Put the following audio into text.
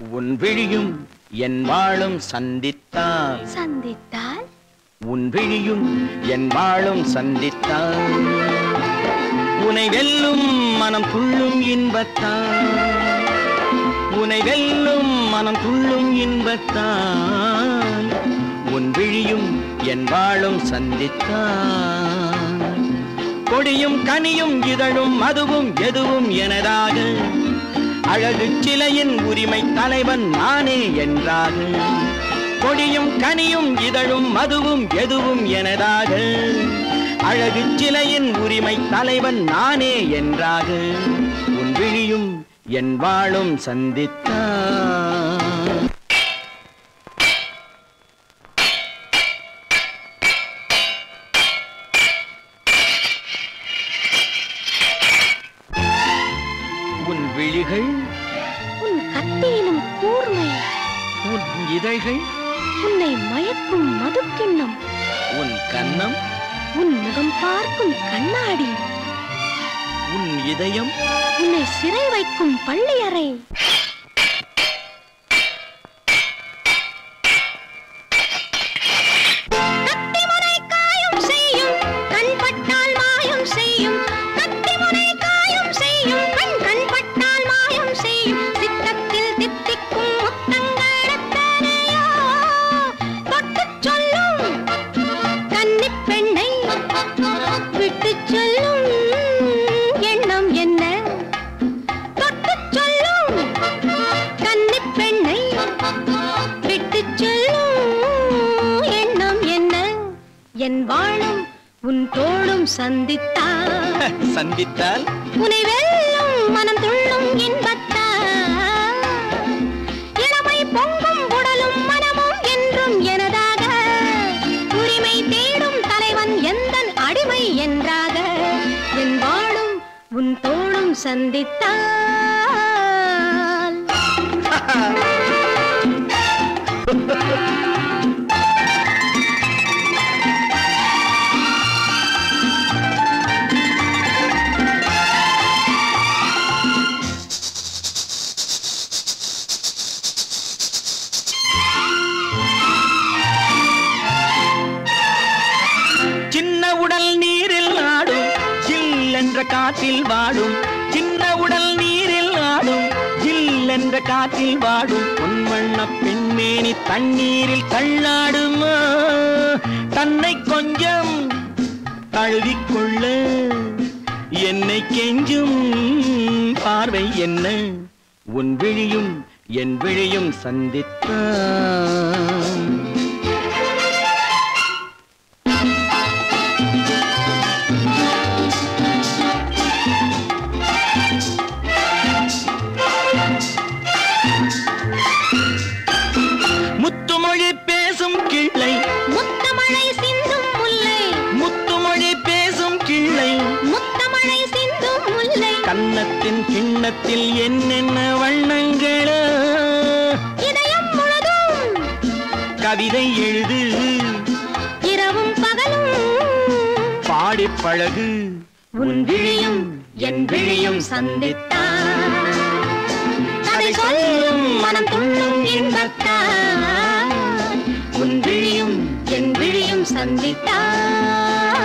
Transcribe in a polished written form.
உன் விழியும் என் வாழும் சந்தித்தால் உன் விழியும் என் வாழும் சந்தித்தால் உனை வெல்லும் மனம் துள்ளும் இன்பத்தால் உனை வெல்லும் மனம் துள்ளும் இன்பத்தால் உன் விழியும் என் வாழும் சந்தித்தால் கொடியும் கனியும் இதழும் அதுவும் எதுவும் எனதாக அழகு சிலையின் உரிமை தலைவன் நானே என்றாக கொடியும் கனியும் இதழும் அதுவும் எதுவும் எனதாக அழகு சிலையின் உரிமை தலைவன் நானே என்றாக உன் விழியும் என் வாழும் சந்தித்தான் உன் விழிகள் உன் கத்தியிலும் கூர்மை உன் இதழ்கள் உன்னை மயக்கும் மதுக்கிண்ணம் உன் கன்னம் உன் முகம் பார்க்கும் கண்ணாடி உன் இதயம் உன்னை சிறை வைக்கும் பள்ளியறை கத்திமுனை காயம் செய்யும் கண் பட்டால் மாயம் செய்யும் கத்திமுனை காயம் செய்யும் கண் பட்டால் மாயம் செய்யும் சித்தத்தில் தித்திக்கும் முத்தங்கள் எத்தனையோ தொட்டுச் சொல்லும் கன்னிப் பெண்ணை விட்டுச் சொல்லும் எண்ணம் என்ன தொட்டுச் சொல்லும் கன்னிப் பெண்ணை விட்டுச் சொல்லும் எண்ணம் என்ன என் வாழும் உன் தோளும் சந்தித்தால் உனை வெல்லும் மனம் துள்ளும் இன்பத்தால் இளமை பொங்கும் உடலும் மனமும் என்றும் எனதாக உரிமை தேடும் தலைவன் எந்தன் அடிமை என்றாக என் வாழும் உன் தோளும் சந்தித்தால் சின்ன உடல் நீரில் ஆடும் ஜில் என்ற காற்றில் வாடும் சின்ன உடல் நீரில் ஆடும் ஜில் என்ற காற்றில் வாடும் பொன்வண்ண பெண்மேனி தண்ணீரில் தள்ளாடுமா தன்னை கொஞ்சம் தழுவிக்கொள்ள என்னை கெஞ்சும் பார்வை என்ன உன் விழியும் என் விழியும் சந்தித்தான் முத்துமொழி பேசும் கிள்ளை முத்தமழை சிந்தும் முல்லை முத்துமொழி பேசும் கிள்ளை முத்தமழை சிந்தும் முல்லை கன்னத்தின் கிண்ணத்தில் என்னென்ன வண்ணங்களோ இதயம் முழுதும் கவிதை எழுது இரவும் பகலும் பாடிப் பழகு உன் விழியும் என் விழியும் சந்தித்தான் அதை சொல்லும் மனம் துள்ளும் இன்பத்தான் உன் விழியும் என் விழியும் சந்தித்தான்